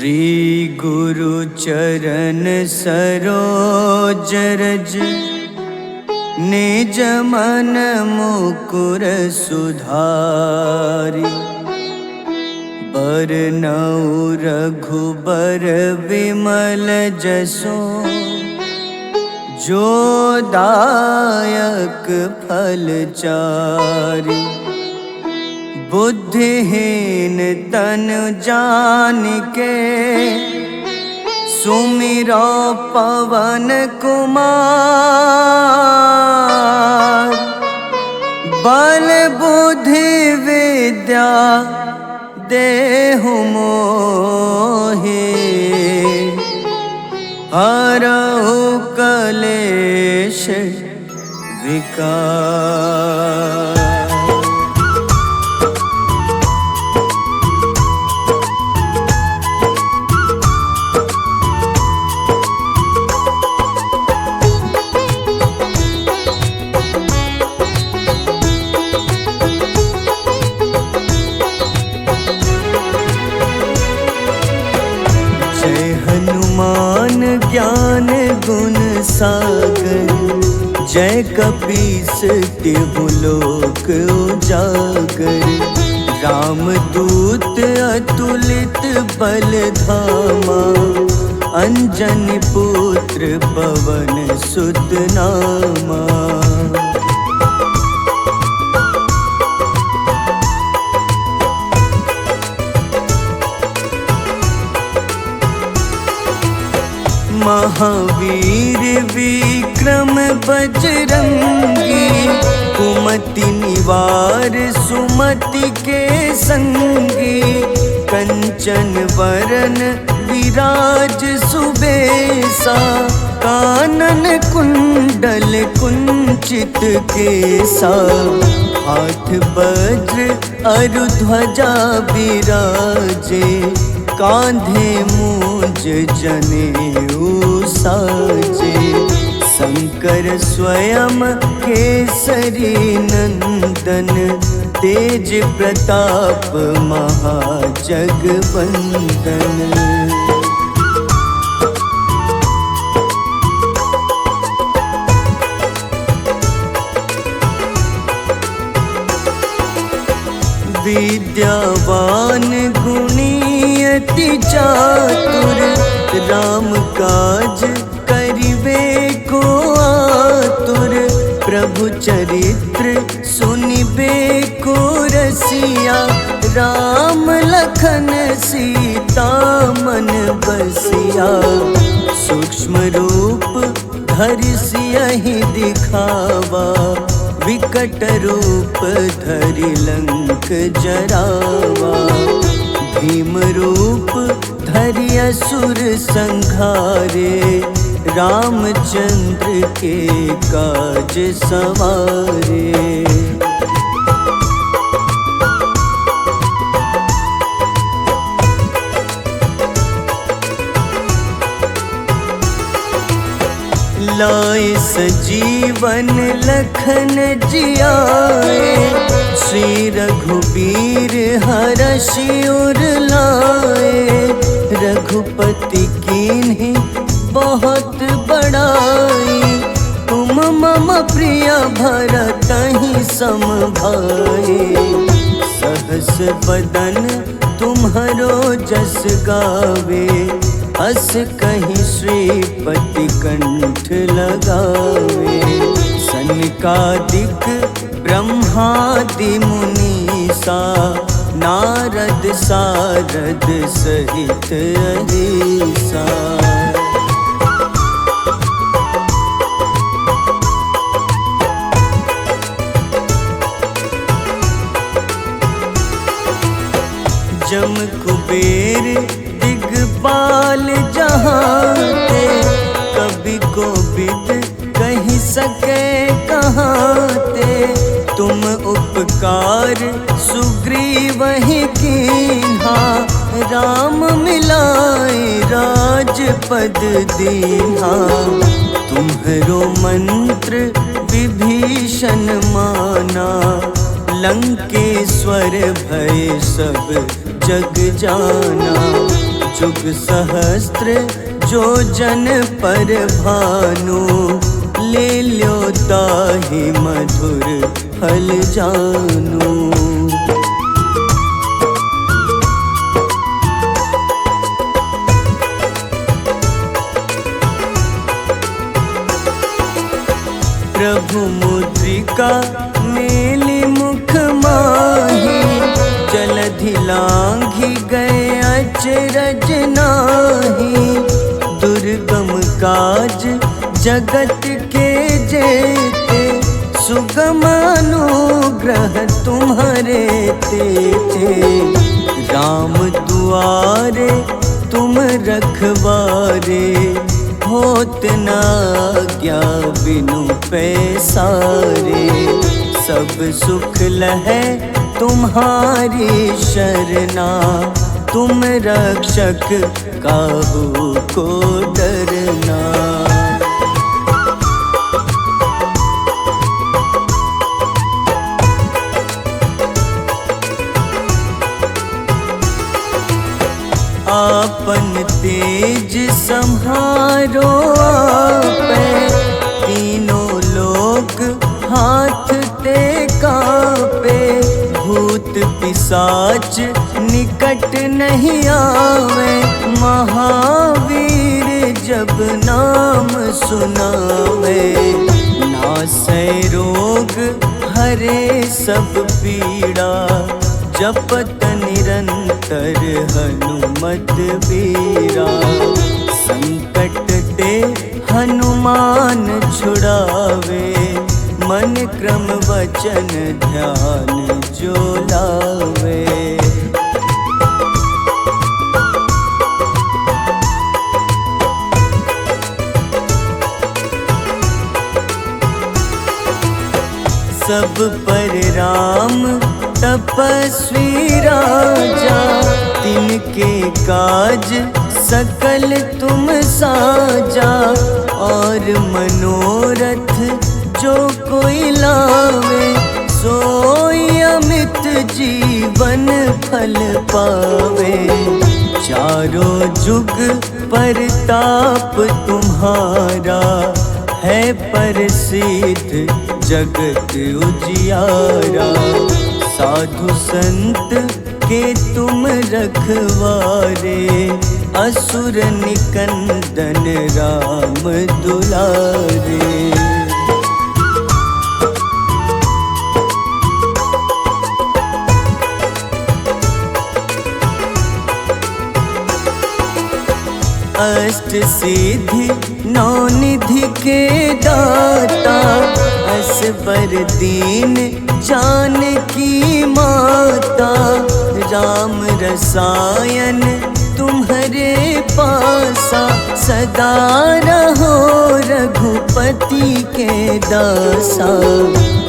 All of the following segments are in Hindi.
श्री गुरु चरण सरोज रज निज मन मुकुर सुधारि। बरनउँ रघुबर विमल जसो जो दायक फल चारि। बुद्धिहीन तनु जानिके सुमिरो पवन कुमार। बल बुद्धि विद्या देहु मोहि हरहु कलेश विकार। हनुमान ज्ञान गुण सागर जय कपीस तिहु लोक उजागर। रामदूत अतुलित बल धामा अंजनी पुत्र पवन सुत नामा। महावीर विक्रम बजरंगी कुमति निवार सुमति के संगी। कंचन वरन विराज सुबेसा कानन कुंडल कुंचित केसा। हाथ वज्र अरु ध्वजा बिराजे कांधे मूंज जनेऊ साजे। शंकर स्वयं केसरी नंदन तेज प्रताप महाजगवंदन। विद्यावान गुणी अति चातुर राम काज करिबे को आतुर। प्रभु चरित्र सुनिबे को रसिया राम लखन सीता मन बसिया। सूक्ष्म रूप धरि सियहि दिखावा विकट रूप धरि लंक जरावा। भीम रूप धरि असुर संहारे रामचंद्र के काज सवारे। लाए सजीवन लखन जियाए श्री रघुबीर हरषि उर लाए। रघुपति कीन्ही बहुत बड़ाई तुम मम प्रिय भरतहि सम भाई। सहस बदन तुम्हरो जस गावे अस कहीं श्रीपति कंठ लगावे। सनकादिक ब्रह्मादि मुनीसा नारद सारद सहित अहिसा। जम कुबेर दिगपाल जहाँते कभी कोविद कहीं सके कहाँते। तुम उपकार सुग्रीवहि कीन्हा राम मिलाए राजपद दीन्हा। तुम्हरो मंत्र विभीषण माना लंकेश्वर भय सब जग जाना। जुग सहस्त्र जो जन पर भानु, ले ल्यो ताहि मधुर फल जानू। प्रभु मुद्रिका मेली मुख माही, जलधि लांघि गए अचरज नाही। दुर्गम काज जगत के जेते, सुगम अनुग्रह तुम्हारे तेते। राम दुआरे तुम रखवारे, होत न आज्ञा बिनु पैसारे। सब सुख लहै तुम्हारी शरणा, तुम रक्षक काहू को डरना। आपन तेज सम्हारो आपै, तीनों लोक हाथ ते कांपे। भूत पिशाच निकट नहीं आवे, महावीर जब नाम सुनावे। नासै रोग हरे सब पीड़ा, जपत निरंतर हनुमत बीरा। संकट ते हनुमान छुड़ावे, मन क्रम वचन ध्यान जो लावे। सब पर राम तपस्वी राजा, तिनके काज सकल तुम साजा। और मनोरथ जो कोई लावे, सोई अमित जीवन फल पावे। चारों जुग परताप तुम्हारा, है प्रसिद्ध जगत उजियारा। साधु संत के तुम रखवारे, असुर निकंदन राम दुलारे। अष्ट सिद्धि नौ निधि के दाता, असबर दीन जानकी माता। राम रसायन तुम्हारे पासा, सदा रहो रघुपति के दासा।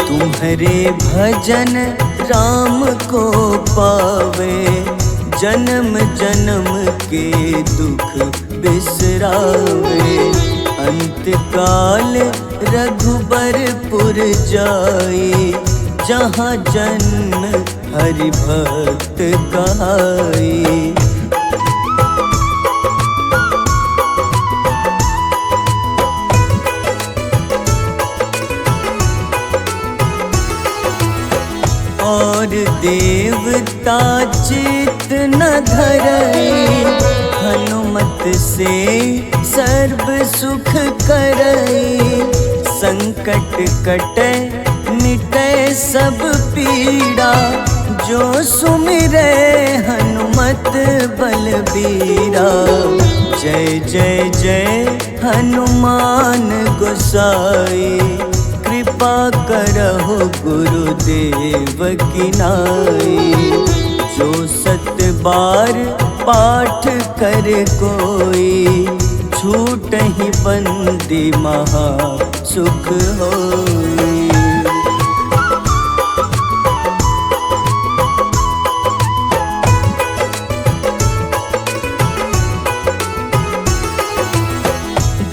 तुम्हारे भजन राम को पावे, जन्म जन्म के दुख बिसरावे। अंत काल रघुबरपुर जाई, जहाँ जन्म हरि भक्त कहाई। और देवता चित न धरई, हनुमत से सर्व सुख करई। संकट कटै मिटै सब पीड़ा, जो सुमिरै हनुमत बलबीरा। जय जय जय हनुमान गोसाई, कृपा करहु गुरुदेव की नाई। जो सत बार पाठ कर कोई, छूटहि बंदी महा सुख होई।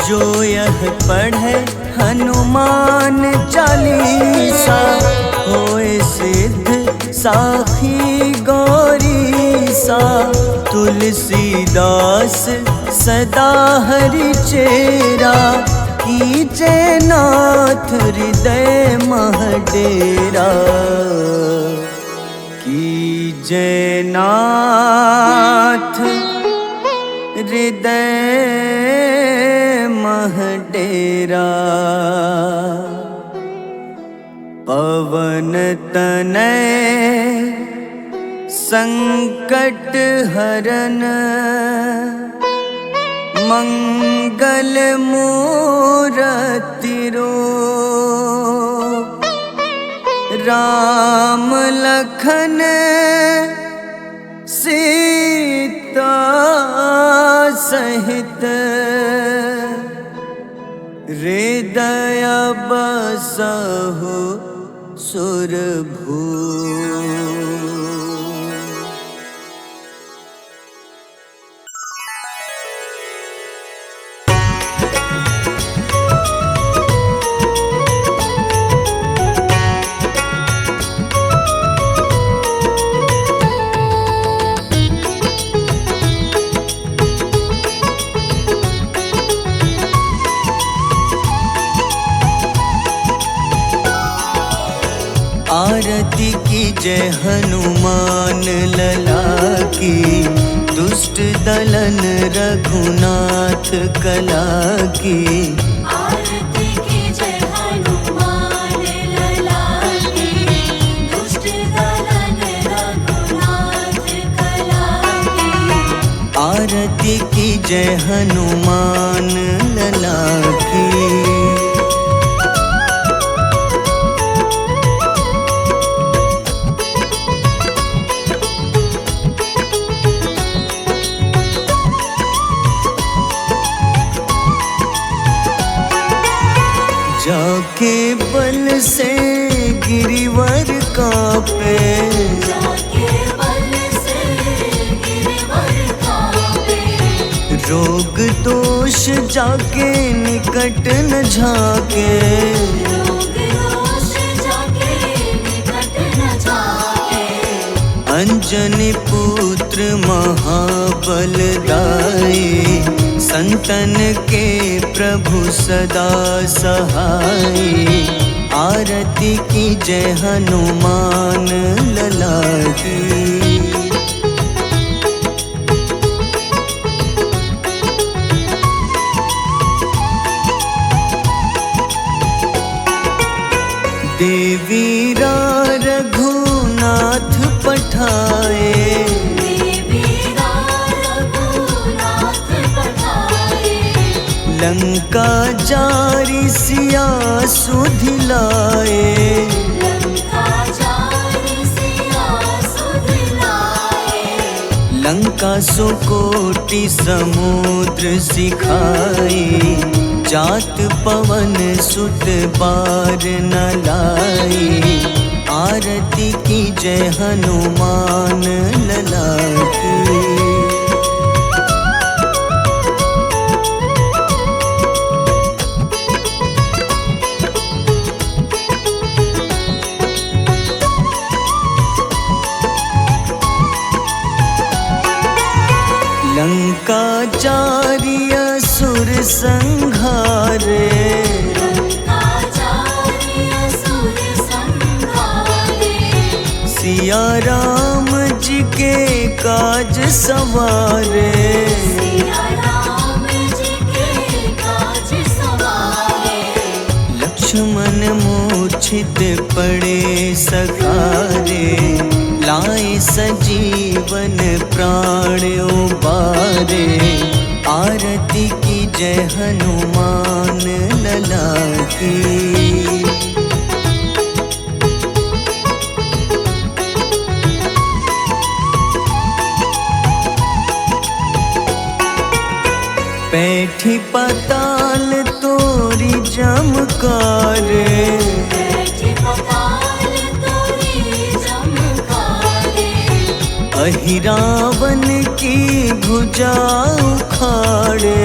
जो यह पढ़े हनुमान चालीसा, होए सिद्ध साखी गौरीसा। तुलसीदास सदा हरि चेरा, कीजे नाथ हृदय मह डेरा। कीजे नाथ हृदय मह डेरा। पवन तनय संकट हरन, मंगल मूरति रूप। राम लखन सीता सहित, हृदय बसहु सुरभूप। आरती की जय हनुमान लला की, दुष्ट दलन रघुनाथ कला की। आरती की जय हनुमान लला की, दुष्ट दलन रघुनाथ कला की। आरती की जय हनुमान लला की। जाके बल से गिरिवर कांपे, जाके बल से गिरिवर कांपे। रोग दोष जाके निकट न झाके। रोग दोष जाके निकट न झाके। अंजनी पुत्र महाबलदाई, संतन के प्रभु सदा सहाय। आरती की जय हनुमान लला की। देवीरा रघुनाथ पठाए, लंका जारी सिया सुधिलाए। लंका सुकोटि समुद्र सिखाए, जात पवन सुत बार न लाए। आरती की जय हनुमान लला की। लंका जारी असुर संघारे, सिया राम जी के काज सवारे। लक्ष्मण मूर्छित पड़े सखारे, लाए सजीवन प्राण उबारे। आरती की जय हनुमान लला की। बैठी पाताल तोरी जमकारे, अहिरावन की भुजा उखाड़े।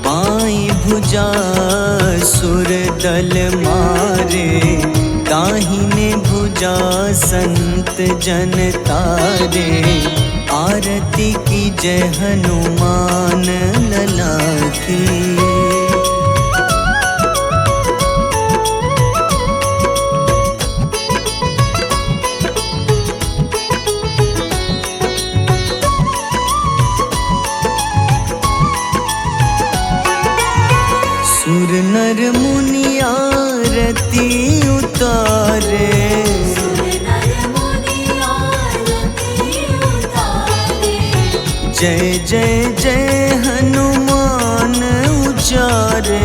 बाईं भुजा सुर दल मारे, दाहिने भुजा संत जन तारे, आरती की जय हनुमान लला की। सुर नर मुनि आरती उतारे, सुर नर मुनि आरती उतारे। जय जय जय हनुमान उचारे,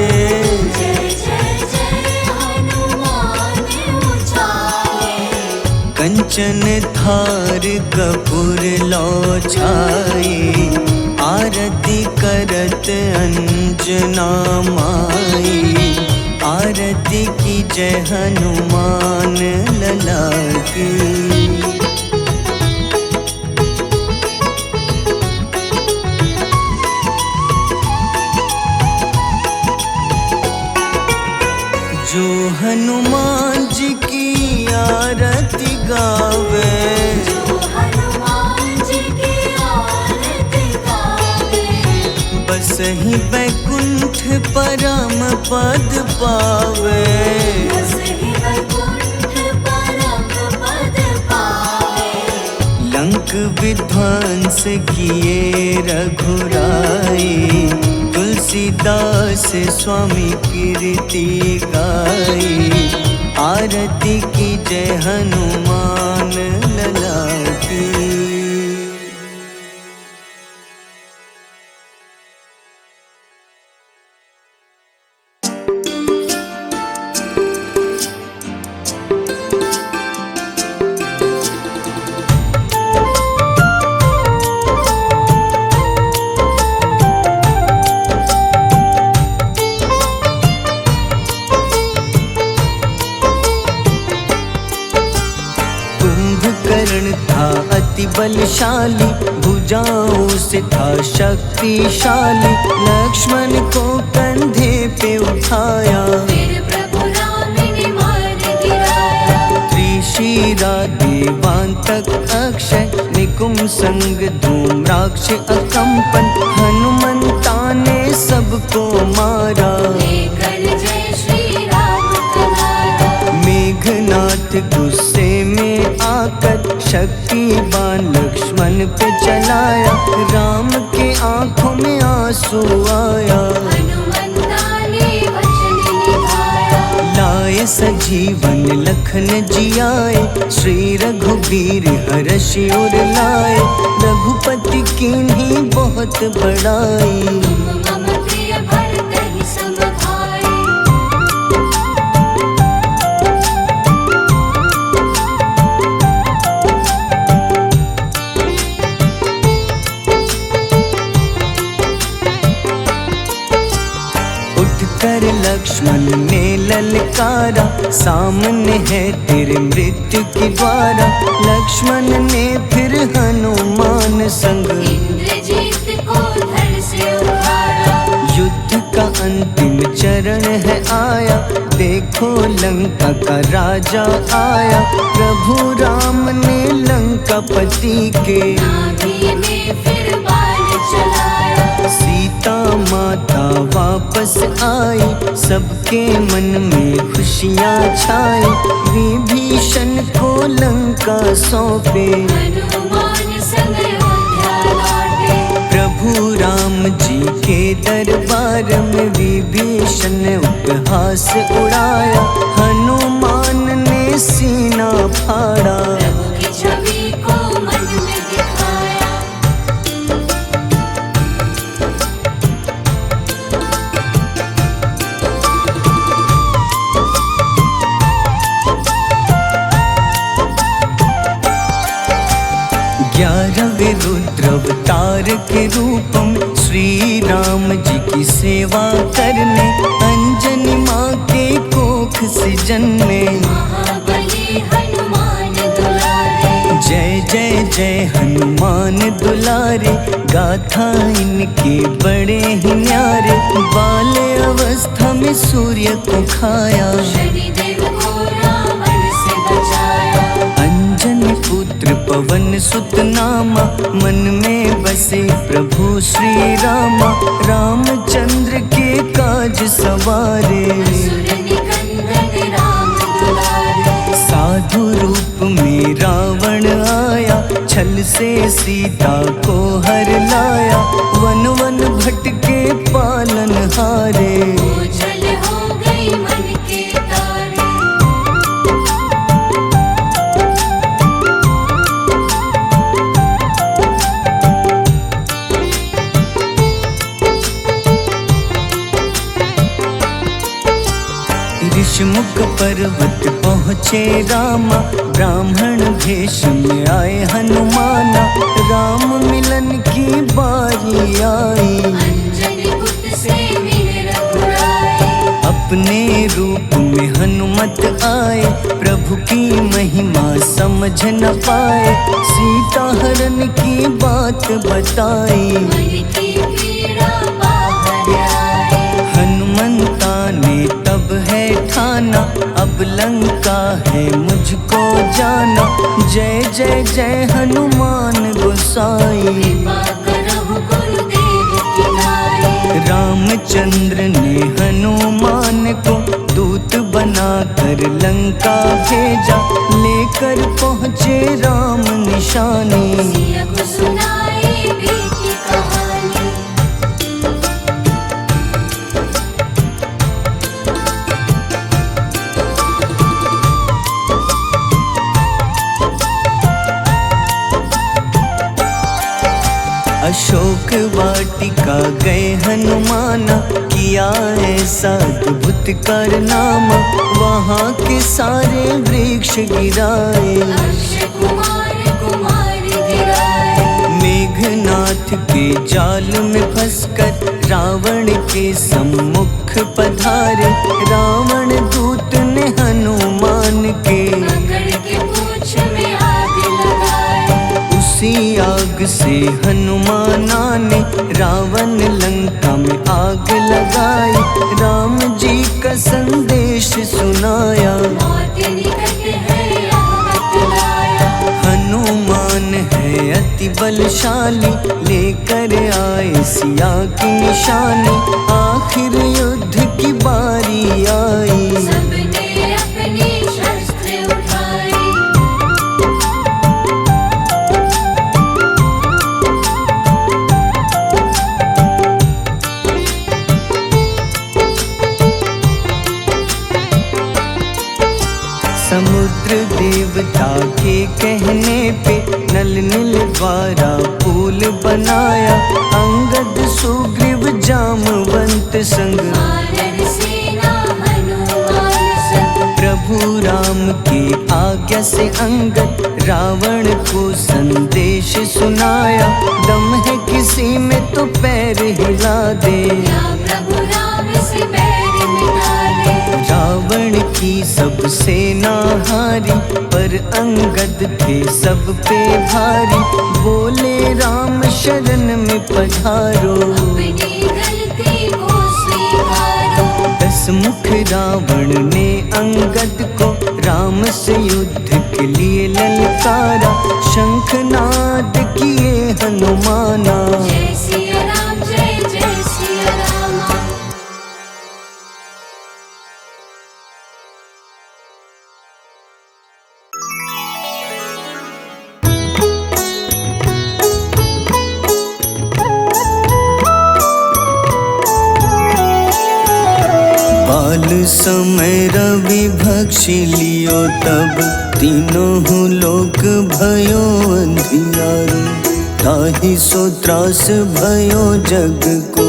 जय जय जय हनुमान उचारे। कंचन थार कपूर लो छाई, आरती करत अंजना माई। आरती की जय हनुमान लला की। जो हनुमान जी की आरती गावे, जो हनुमान जी की आरती गावे। बस ही बैकुंठ परम पद पावे। बस ही वैकुंठ परम पद पावे। लंक विध्वंस किए रघुराई, तुलसीदास स्वामी कीर्ति गाई। आरती की जय हनुमान लला की। कुंभकर्ण था अति बलशाली, भुजाओं से था शक्तिशाली। लक्ष्मण को कंधे पे उठाया, फिर प्रभु राम ने मार गिराया। त्रिशिरा देवांतक अक्षय, निकुंभ संग धूम्राक्ष अकंपन। हनुमंता ने सबको मारा, लेकर जय श्री राम तुम्हारा। मेघनाथ गुस्से में आकर शक्तिवान लक्ष्मण पे चलाया। राम के आंखों में आंसू आया, हनुमंता ने वचन निभाया। लाए सजीवन लखन जियाए, श्री रघुबीर हर्षि उर लाए। रघुपति कीन्ही बहुत बड़ाई, तुम मम प्रिय भरत ही सम भाई। उठकर लक्ष्मण ने ललकारा, सामने है तेरे मृत्यु की द्वारा। लक्ष्मण ने फिर हनुमान संग इंद्रजीत को धड़ से उठाया। युद्ध का अंतिम चरण है आया, देखो लंका का राजा आया। प्रभु राम ने लंकापति के नाभि में फिर बाण चलाया। सीता माता वापस आई, सबके मन में खुशियाँ छाई। विभीषण को लंका सौंपे, हनुमान संग अयोध्या लौटे। प्रभु राम जी के दरबार में विभीषण ने उपहास उड़ाया। हनुमान ने सीना फाड़ा, प्रभु की छवि को मन में दिखाया। ग्यारहवें रुद्र अवतार के रूपम, श्री राम जी की सेवा करने। अंजनी माँ के कोख से जन्मे, महाबली हनुमान दुलारे। जय जय जय हनुमान दुलारे। गाथा इनके बड़े ही न्यारे, बाल्य अवस्था में सूर्य को खाया। शनिदेव को रावण पवन सुत नामा, मन में बसे प्रभु श्री रामा। रामचंद्र के काज सवारे, असुर निकंदन राम दुलारे। साधु रूप में रावण आया, छल से सीता को हर लाया। वन वन भटके पालन हारे, ओझल हो गई मन के तारे। ऋषिमुख पर्वत पहुँचे रामा, ब्राह्मण भेष में आए हनुमाना। राम मिलन की बारी आई, अंजनी पुत्र से मिले रघुराई। अपने रूप में हनुमत आए, प्रभु की महिमा समझ न पाए। सीता हरण की बात बताई, मन की पीड़ा बाहर आई। हनुमंता ने तब है ठाना, अब लंका है मुझको जाना। जय जय जय हनुमान गोसाई, कृपा करहु गुरुदेव की नाई। रामचंद्र ने हनुमान को दूत बनाकर लंका भेजा। लेकर पहुँचे राम निशानी, सिया को सुनाई बीती कहानी। अशोक वाटिका गए हनुमाना, किया ऐसा अद्भुत कारनामा। वहाँ के सारे वृक्ष गिराए, अक्षय कुमार कुमार गिराए। मेघनाथ के जाल में फंसकर रावण के सम्मुख पधारे। रावण दूत ने हनुमान के पकड़ के पूंछ में आग लगाए। उसी आग से हनुमाना ने रावण लंका में आग लगाई। राम जी का संदेश सुनाया, मौत निकट है यह बतलाया। हनुमान है अति बलशाली, लेकर आए सिया की निशानी। आखिर युद्ध की बारी आई, सबने अपनी शस्त्र उठाई। समुद्र देवता के कहने पे नल नील द्वारा पुल बनाया। अंगद सुग्रीव जामवंत संग, वानर सेना हनुमान संग। प्रभु राम की आज्ञा से अंगद रावण को संदेश सुनाया। दम है किसी में तो पैर हिला दे, या प्रभु राम से बैर मिटा दे। रावण की सब सेना हारी, पर अंगद थे सब पे भारी। बोले राम शरण में पधारो, अपनी गलती को स्वीकारो। दस मुख रावण ने अंगद को राम से युद्ध के लिए ललकारा। शंखनाद किए हनुमाना, जय सिया राम जय जय सिया रामा। बाल समय रवि भक्षी लियो, तब तीनों लोक भयो अंधियारो। ताहि सो त्रास भयो जग को,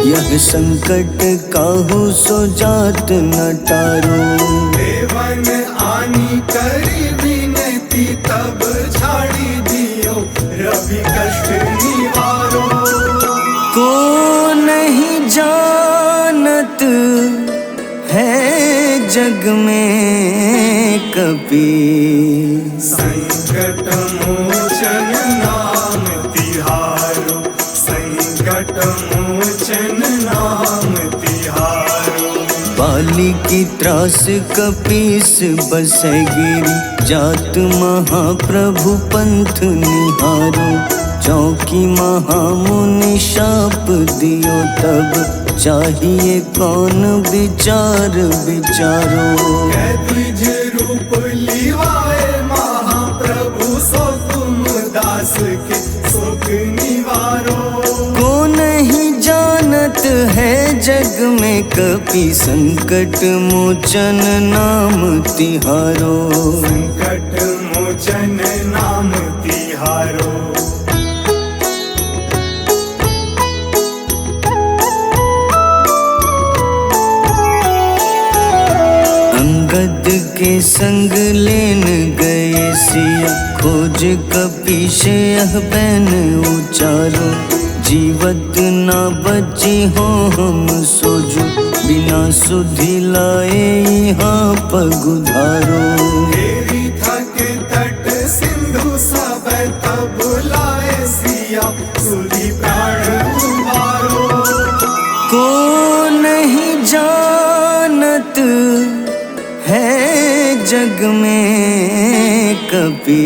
यह संकट काहू सो जात न टारो। देवन आनी करी विनती, तब झाड़ी दियो रवि कष्ट निवारो। को नहीं जानत है जग में कपी, संकट मोचन नाम तिहारो। संकट मोचन नाम तिहारो। बाली की त्रास कपीस बसगिरी जात महाप्रभु पंथ निहारो चौकी महामुनि शाप दियो तब चाहिए कौन विचार विचारो। द्विज रूप लिवाए महाप्रभु सो तुम दास के सुख निवारो। को नहीं जानत है जग में कपि संकट मोचन नाम तिहारो। संकट मोचन नाम तिहारो। अंगद के संग लेन गए सिया खोज कपीश यह बैन उचारो। जीवत ना बची हो हम सोजो बिना सुधि लाए यहाँ पगुधारो। तेरी थके तट सिंधु सब तब लाए सिया सुधि प्राण उबारो। को नहीं जानत है जग में कपि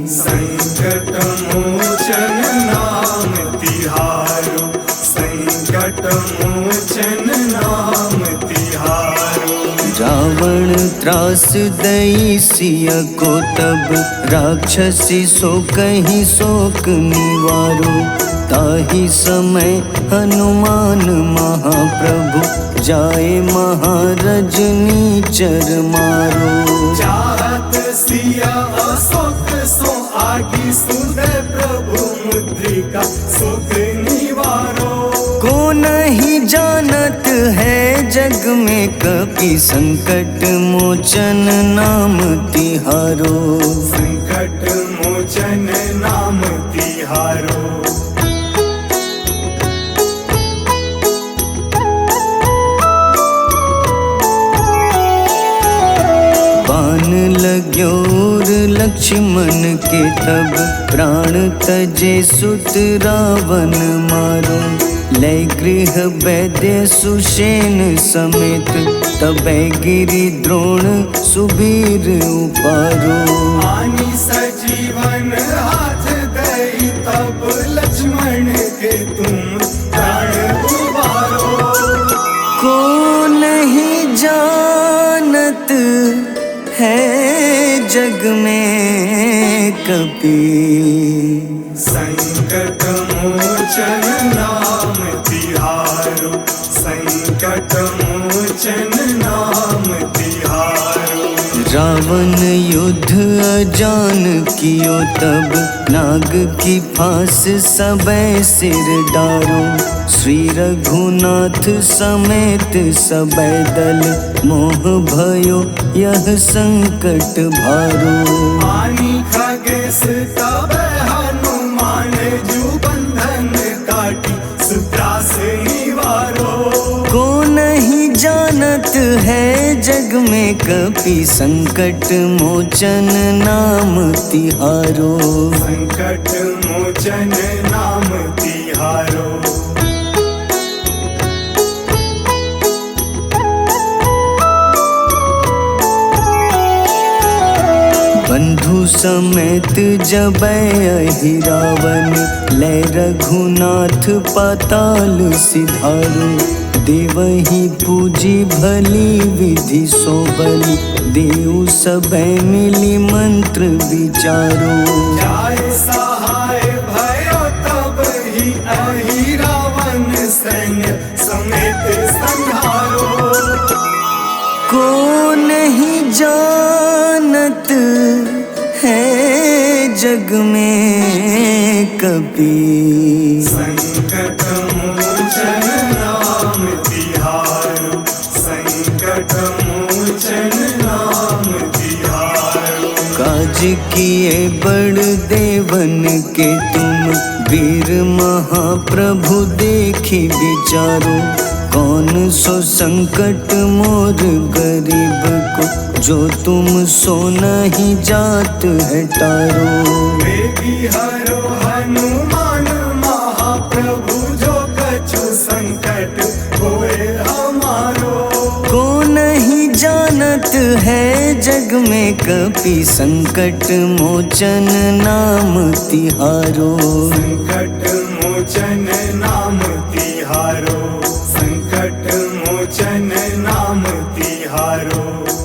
संकट मोचन नाम तिहारो। संकट मोचन नाम तिहारो। रावण त्रास दई सिया को तब राक्षसी सो कहीं शोक निवारो। ताही समय हनुमान महाप्रभु जाए महारजनी चर मारो। चाहत सिया अशोक सो आगी सुदय प्रभु मुद्रिका सुख निवारो। को नहीं जानत है जग में कपि संकट मोचन नाम तिहारो। संकट मोचन नाम तिहारो। बाण लग्योर लक्ष्मण के तब प्राण तजे सुत रावण मारो। लय गृह वैद्य सुषेण समेत तबै गिरि द्रोण सुबीर उपारो। आनी सजीवन हाथ दई तब लक्ष्मण के तुम प्राण उबारो। को नहीं जानत है जग में कपि संकट मोचन नाम तिहारो। संकट मोचन नाम तिहारो। रावण युद्ध अजान कियो तब नाग की फांस सबै सिर डारो। श्री रघुनाथ समेत सबै दल मोह भयो यह संकट भारो। आनी खगेश तब हनुमान जू बंधन काटी सुत्रास निवारो। को नहीं जानत है जग में कपि संकट मोचन नाम तिहारो। संकट मोचन नाम तिहारो। बंधु समेत जबै अहि रावण लय रघुनाथ पाताल सिधारो। देवहि पूजी भली विधि सो बलि देव सबै मिली मंत्र विचारो। जाय सहाय भयो तब ही अहि रावण सैन्य समेत संहारो। को नहीं जानत है जग में कपि संकट मोचन नाम तिहारो। संकट मोचन नाम तिहारो। काज किए बड़ देवन के तुम वीर महाप्रभु देखी विचारो। कौन सो संकट मोर गरीब को जो तुम सो नहीं जात है टारो। बेगी हरो हनुमान महाप्रभु जो कछु संकट होए हमारो। को चलत है जग में कपि संकट मोचन नाम तिहारो। संकट मोचन नाम तिहारो, संकट मोचन नाम तिहारो।